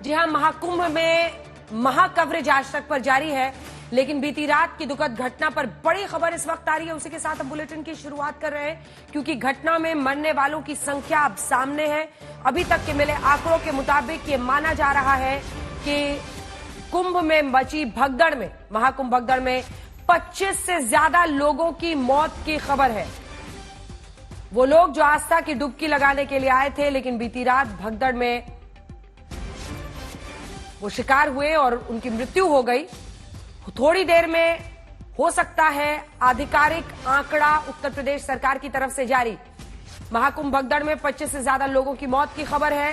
जी हां, महाकुंभ में महा कवरेज आज तक पर जारी है, लेकिन बीती रात की दुखद घटना पर बड़ी खबर इस वक्त आ रही है। उसी के साथ हम बुलेटिन की शुरुआत कर रहे हैं, क्योंकि घटना में मरने वालों की संख्या अब सामने है। अभी तक के मिले आंकड़ों के मुताबिक ये माना जा रहा है कि कुंभ में मची भगदड़ में, महाकुंभ भगदड़ में 25 से ज्यादा लोगों की मौत की खबर है। वो लोग जो आस्था की डुबकी लगाने के लिए आए थे, लेकिन बीती रात भगदड़ में वो शिकार हुए और उनकी मृत्यु हो गई। थोड़ी देर में हो सकता है आधिकारिक आंकड़ा उत्तर प्रदेश सरकार की तरफ से जारी। महाकुंभ भगदड़ में 25 से ज्यादा लोगों की मौत की खबर है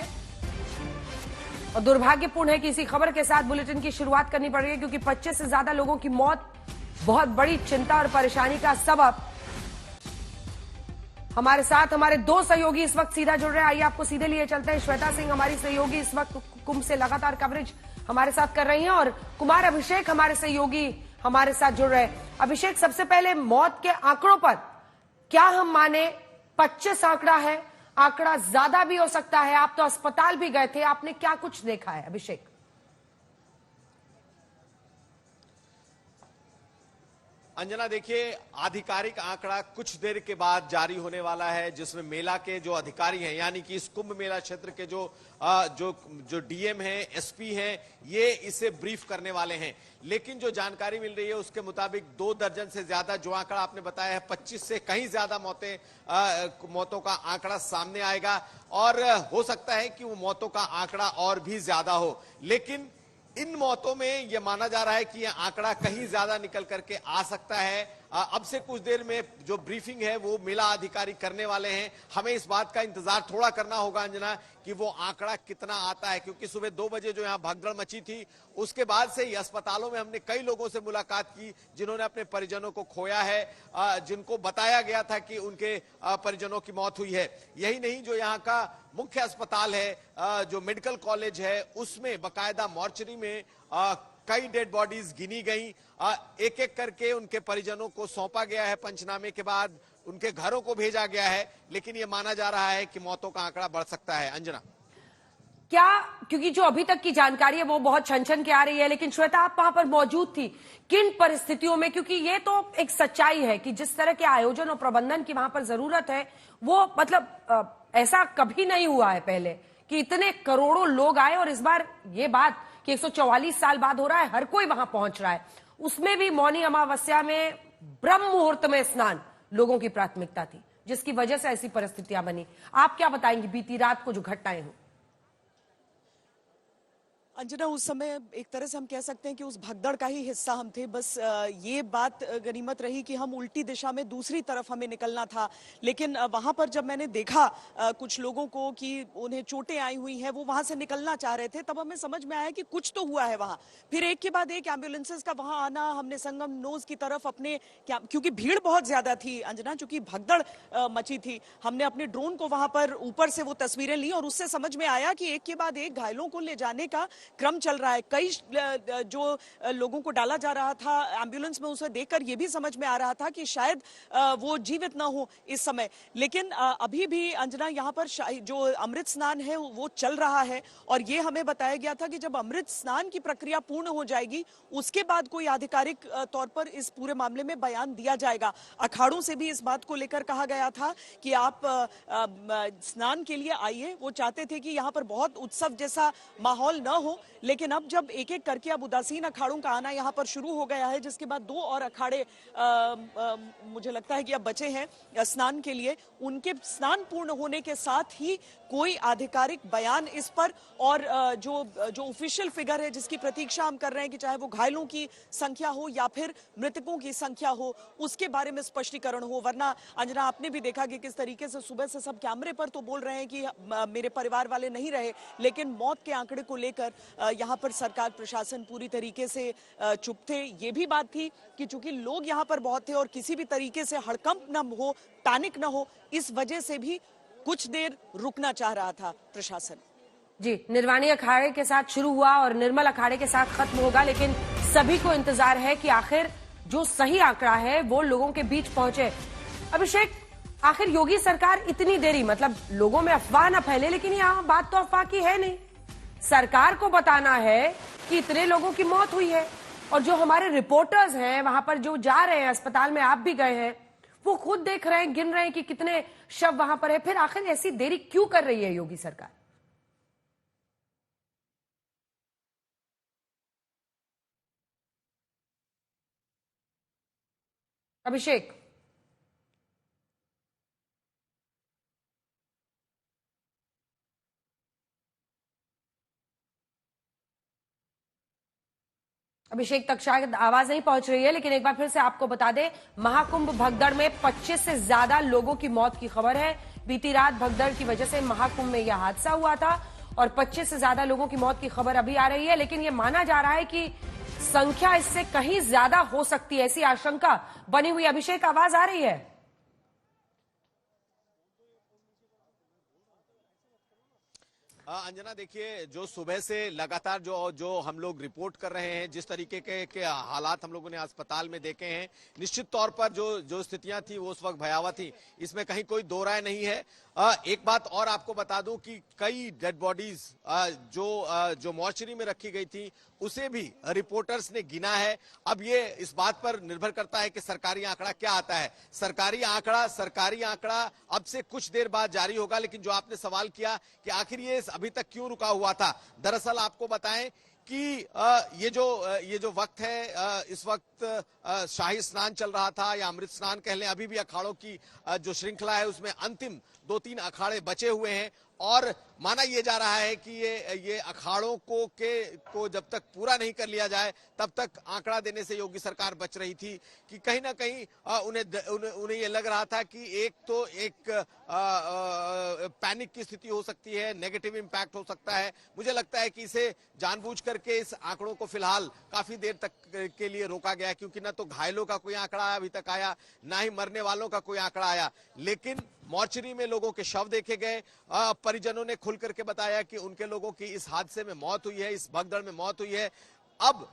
और दुर्भाग्यपूर्ण है कि इसी खबर के साथ बुलेटिन की शुरुआत करनी पड़ रही है, क्योंकि 25 से ज्यादा लोगों की मौत बहुत बड़ी चिंता और परेशानी का सबब। हमारे साथ हमारे दो सहयोगी इस वक्त सीधा जुड़ रहे हैं। आइए आपको सीधे लिए चलते हैं। श्वेता सिंह हमारी सहयोगी इस वक्त कुंभ से लगातार कवरेज हमारे साथ कर रही हैं, और कुमार अभिषेक हमारे सहयोगी हमारे साथ जुड़ रहे हैं। अभिषेक, सबसे पहले मौत के आंकड़ों पर क्या हम माने? 25 आंकड़ा है, आंकड़ा ज्यादा भी हो सकता है। आप तो अस्पताल भी गए थे, आपने क्या कुछ देखा है अभिषेक? अंजना, देखिए, आधिकारिक आंकड़ा कुछ देर के बाद जारी होने वाला है, जिसमें मेला के जो अधिकारी हैं, यानी कि इस कुंभ मेला क्षेत्र के जो डीएम हैं, एसपी हैं, ये इसे ब्रीफ करने वाले हैं। लेकिन जो जानकारी मिल रही है उसके मुताबिक 2 दर्जन से ज्यादा, जो आंकड़ा आपने बताया है 25 से कहीं ज्यादा मौतों का आंकड़ा सामने आएगा, और हो सकता है कि वो मौतों का आंकड़ा और भी ज्यादा हो। लेकिन इन मौतों में यह माना जा रहा है कि यह आंकड़ा कहीं ज्यादा निकल करके आ सकता है। अब से कुछ देर में जो ब्रीफिंग है वो मेला अधिकारी करने वाले हैं। हमें इस बात का इंतजार थोड़ा करना होगा अंजना कि वो आंकड़ा कितना आता है, क्योंकि सुबह 2 बजे जो यहाँ भगदड़ मची थी, उसके बाद से ही अस्पतालों में हमने कई लोगों से मुलाकात की जिन्होंने अपने परिजनों को खोया है, जिनको बताया गया था कि उनके परिजनों की मौत हुई है। यही नहीं, जो यहाँ का मुख्य अस्पताल है, जो मेडिकल कॉलेज है, उसमें बाकायदा मॉर्चरी में कई डेड बॉडीज गिनी गई। एक एक करके उनके परिजनों को सौंपा गया है, पंचनामे के बाद उनके घरों को भेजा गया है। लेकिन यह माना जा रहा है कि मौतों का आंकड़ा बढ़ सकता है। अंजना, क्या, क्योंकि जो अभी तक की जानकारी है वो बहुत छन के आ रही है, लेकिन श्वेता आप वहां पर मौजूद थी, किन परिस्थितियों में? क्योंकि ये तो एक सच्चाई है कि जिस तरह के आयोजन और प्रबंधन की वहां पर जरूरत है, वो मतलब ऐसा कभी नहीं हुआ है पहले कि इतने करोड़ों लोग आए। और इस बार ये बात कि 144 साल बाद हो रहा है, हर कोई वहां पहुंच रहा है, उसमें भी मौनी अमावस्या में ब्रह्म मुहूर्त में स्नान लोगों की प्राथमिकता थी, जिसकी वजह से ऐसी परिस्थितियां बनी। आप क्या बताएंगी बीती रात को जो घटनाएं हुई? अंजना, उस समय एक तरह से हम कह सकते हैं कि उस भगदड़ का ही हिस्सा हम थे। बस ये बात गनीमत रही कि हम उल्टी दिशा में दूसरी तरफ हमें निकलना था। लेकिन वहां पर जब मैंने देखा कुछ लोगों को कि उन्हें चोटें आई हुई हैं, वो वहां से निकलना चाह रहे थे, तब हमें समझ में आया कि कुछ तो हुआ है वहां। फिर एक के बाद एक एम्बुलेंसेज का वहां आना, हमने संगम नोज की तरफ अपने, क्योंकि भीड़ बहुत ज्यादा थी अंजना, चूंकि भगदड़ मची थी, हमने अपने ड्रोन को वहां पर ऊपर से वो तस्वीरें ली, और उससे समझ में आया कि एक के बाद एक घायलों को ले जाने का क्रम चल रहा है। कई जो लोगों को डाला जा रहा था एम्बुलेंस में, उसे देखकर यह भी समझ में आ रहा था कि शायद वो जीवित ना हो इस समय। लेकिन अभी भी अंजना, यहाँ पर जो अमृत स्नान है वो चल रहा है, और ये हमें बताया गया था कि जब अमृत स्नान की प्रक्रिया पूर्ण हो जाएगी, उसके बाद कोई आधिकारिक तौर पर इस पूरे मामले में बयान दिया जाएगा। अखाड़ों से भी इस बात को लेकर कहा गया था कि आप स्नान के लिए आइए। वो चाहते थे कि यहाँ पर बहुत उत्सव जैसा माहौल न हो, लेकिन अब जब एक एक करके अब उदासीन अखाड़ों का आना यहाँ पर शुरू हो गया है, जिसके बाद 2 और अखाड़े मुझे लगता है कि अब बचे हैं स्नान के लिए। उनके स्नान पूर्ण होने के साथ ही कोई आधिकारिक बयान इस पर, और जो ऑफिशियल फिगर है जिसकी प्रतीक्षा हम कर रहे हैं कि चाहे वो घायलों की संख्या हो या फिर मृतकों की संख्या हो, उसके बारे में स्पष्टीकरण हो। वरना अंजना, आपने भी देखा कि किस तरीके से सुबह से सब कैमरे पर तो बोल रहे हैं कि मेरे परिवार वाले नहीं रहे, लेकिन मौत के आंकड़े को लेकर यहाँ पर सरकार प्रशासन पूरी तरीके से चुप थे। ये भी बात थी कि चूंकि लोग यहाँ पर बहुत थे और किसी भी तरीके से हड़कंप न हो, पैनिक न हो, इस वजह से भी कुछ देर रुकना चाह रहा था प्रशासन। जी, निर्वाणी अखाड़े के साथ शुरू हुआ और निर्मल अखाड़े के साथ खत्म होगा, लेकिन सभी को इंतजार है कि आखिर जो सही आंकड़ा है वो लोगों के बीच पहुंचे। अभिषेक, आखिर योगी सरकार इतनी देरी, मतलब लोगों में अफवाह न फैले, लेकिन यहाँ बात तो अफवाह की है नहीं, सरकार को बताना है कि इतने लोगों की मौत हुई है, और जो हमारे रिपोर्टर्स हैं वहां पर जो जा रहे हैं अस्पताल में, आप भी गए हैं, वो खुद देख रहे हैं, गिन रहे हैं कि कितने शव वहां पर है। फिर आखिर ऐसी देरी क्यों कर रही है योगी सरकार? अभिषेक, अभिषेक तक शायद आवाज नहीं पहुंच रही है, लेकिन एक बार फिर से आपको बता दें, महाकुंभ भगदड़ में 25 से ज्यादा लोगों की मौत की खबर है। बीती रात भगदड़ की वजह से महाकुंभ में यह हादसा हुआ था और 25 से ज्यादा लोगों की मौत की खबर अभी आ रही है, लेकिन यह माना जा रहा है कि संख्या इससे कहीं ज्यादा हो सकती है, ऐसी आशंका बनी हुई। अभिषेक, आवाज आ रही है? अंजना, देखिए, जो सुबह से लगातार जो हम लोग रिपोर्ट कर रहे हैं, जिस तरीके के हालात हम लोगों ने अस्पताल में देखे हैं, निश्चित तौर पर जो स्थितियां थी वो उस वक्त भयावह थी, इसमें कहीं कोई दो राय नहीं है। एक बात और आपको बता दूं कि कई डेड बॉडीज जो मॉर्चरी में रखी गई थी उसे भी रिपोर्टर्स ने गिना है। अब ये इस बात पर निर्भर करता है कि सरकारी आंकड़ा क्या आता है। सरकारी आंकड़ा अब से कुछ देर बाद जारी होगा, लेकिन जो आपने सवाल किया कि आखिर ये अभी तक क्यों रुका हुआ था, दरअसल आपको बताएं कि ये जो वक्त है, इस वक्त शाही स्नान चल रहा था या अमृत स्नान कह लें, अभी भी अखाड़ों की जो श्रृंखला है उसमें अंतिम 2-3 अखाड़े बचे हुए हैं और माना यह जा रहा है कि ये अखाड़ों को जब तक पूरा नहीं कर लिया जाए तब तक आंकड़ा देने से योगी सरकार बच रही थी कि कहीं ना कहीं उन्हें ये लग रहा था कि एक पैनिक की स्थिति हो सकती है, नेगेटिव इंपैक्ट हो सकता है। मुझे लगता है कि इसे जानबूझ करके इस आंकड़ों को फिलहाल काफी देर तक के लिए रोका गया, क्योंकि ना तो घायलों का कोई आंकड़ा अभी तक आया, ना ही मरने वालों का कोई आंकड़ा आया। लेकिन मॉर्चरी में लोगों के शव देखे गए, परिजनों ने खुल करके बताया कि उनके लोगों की इस हादसे में मौत हुई है, इस भगदड़ में मौत हुई है। अब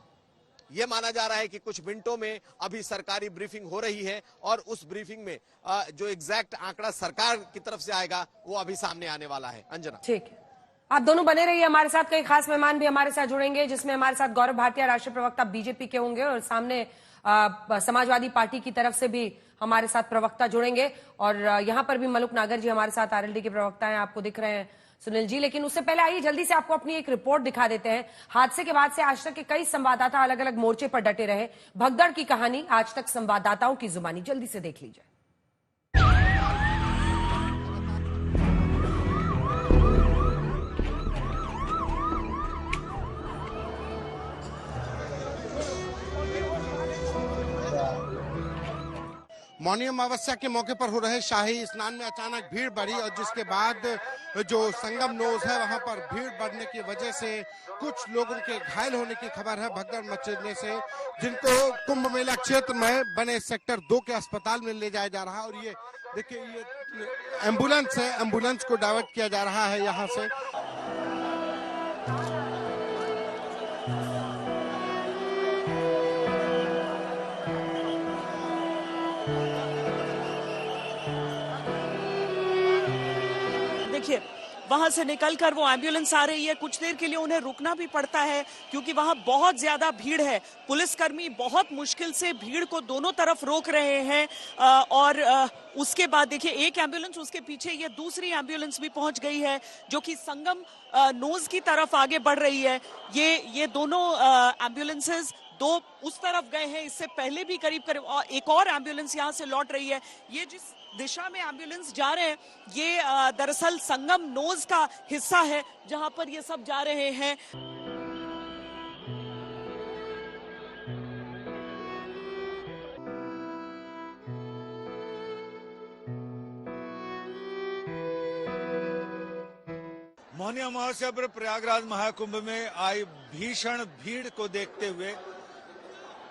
यह माना जा रहा है कि कुछ मिनटों में अभी सरकारी ब्रीफिंग हो रही है और उस ब्रीफिंग में जो एग्जैक्ट आंकड़ा सरकार की तरफ से आएगा वो अभी सामने आने वाला है। अंजना, ठीक है, आप दोनों बने रहिए हमारे साथ। कई खास मेहमान भी हमारे साथ जुड़ेंगे, जिसमें हमारे साथ गौरव भाटिया, राष्ट्रीय प्रवक्ता बीजेपी के होंगे, और सामने समाजवादी पार्टी की तरफ से भी हमारे साथ प्रवक्ता जुड़ेंगे, और यहां पर भी मलुक नागर जी हमारे साथ आरएलडी के प्रवक्ता हैं, आपको दिख रहे हैं सुनील जी। लेकिन उससे पहले आइए जल्दी से आपको अपनी एक रिपोर्ट दिखा देते हैं। हादसे के बाद से आज तक के कई संवाददाता अलग अलग मोर्चे पर डटे रहे। भगदड़ की कहानी आज तक संवाददाताओं की जुबानी, जल्दी से देख लीजिए। मौनी अमावस्या के मौके पर हो रहे शाही स्नान में अचानक भीड़ बढ़ी और जिसके बाद जो संगम नोज है वहां पर भीड़ बढ़ने की वजह से कुछ लोगों के घायल होने की खबर है भगदड़ मचने से, जिनको कुंभ मेला क्षेत्र में बने सेक्टर 2 के अस्पताल में ले जाया जा रहा है। और ये देखिए, ये एम्बुलेंस है, एम्बुलेंस को डाइवर्ट किया जा रहा है यहाँ से। देखिए, वहां से निकलकर वो एम्बुलेंस आ रही है, कुछ देर के लिए उन्हें रुकना भी पड़ता है क्योंकि वहां बहुत ज्यादा भीड़ है। पुलिसकर्मी बहुत मुश्किल से भीड़ को दोनों तरफ रोक रहे हैं और उसके बाद देखिए एक एम्बुलेंस, उसके पीछे ये दूसरी एम्बुलेंस भी पहुंच गई है जो कि संगम नोज की तरफ आगे बढ़ रही है। ये दोनों एम्बुलेंसेस दो उस तरफ गए हैं, इससे पहले भी करीब एक और एम्बुलेंस यहां से लौट रही है। ये जिस दिशा में एम्बुलेंस जा रहे हैं ये दरअसल संगम नोज का हिस्सा है जहां पर ये सब जा रहे हैं। मौनी अमावस्या पर प्रयागराज महाकुंभ में आई भीषण भीड़ को देखते हुए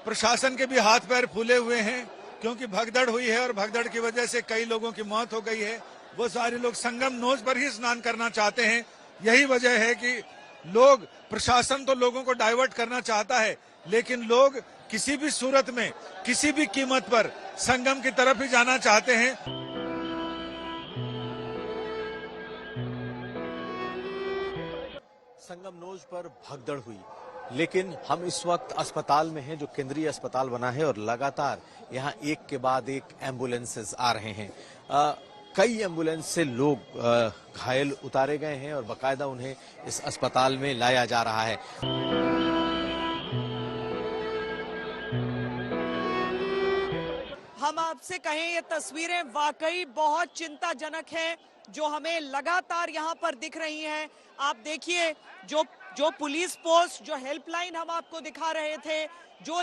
प्रशासन के भी हाथ पैर फूले हुए हैं, क्योंकि भगदड़ हुई है और भगदड़ की वजह से कई लोगों की मौत हो गई है। वो सारे लोग संगम नोज पर ही स्नान करना चाहते हैं। यही वजह है कि प्रशासन तो लोगों को डाइवर्ट करना चाहता है, लेकिन लोग किसी भी सूरत में किसी भी कीमत पर संगम की तरफ ही जाना चाहते हैं। संगमनोज पर भगदड़ हुई, लेकिन हम इस वक्त अस्पताल में हैं, जो केंद्रीय अस्पताल बना है, और लगातार यहाँ एक के बाद एक एम्बुलेंसेस आ रहे हैं। कई एम्बुलेंस से लोग घायल उतारे गए हैं और बाकायदा उन्हें इस अस्पताल में लाया जा रहा है। हम आपसे कहें, ये तस्वीरें वाकई बहुत चिंताजनक हैं जो हमें लगातार यहाँ पर दिख रही हैं। आप देखिए, जो पुलिस पोस्ट, जो हेल्पलाइन हम आपको दिखा रहे थे, जो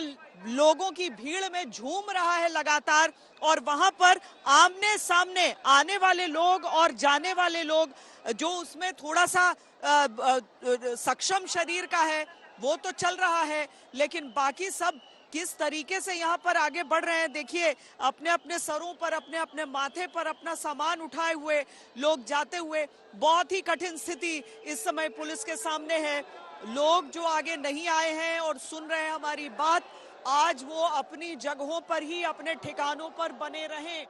लोगों की भीड़ में झूम रहा है लगातार, और वहां पर आमने सामने आने वाले लोग और जाने वाले लोग, जो उसमें थोड़ा सा सक्षम शरीर का है वो तो चल रहा है, लेकिन बाकी सब किस तरीके से यहाँ पर आगे बढ़ रहे हैं। देखिए, अपने अपने सरों पर, अपने अपने माथे पर अपना सामान उठाए हुए लोग जाते हुए। बहुत ही कठिन स्थिति इस समय पुलिस के सामने है। लोग जो आगे नहीं आए हैं और सुन रहे हैं हमारी बात, आज वो अपनी जगहों पर ही, अपने ठिकानों पर बने रहें।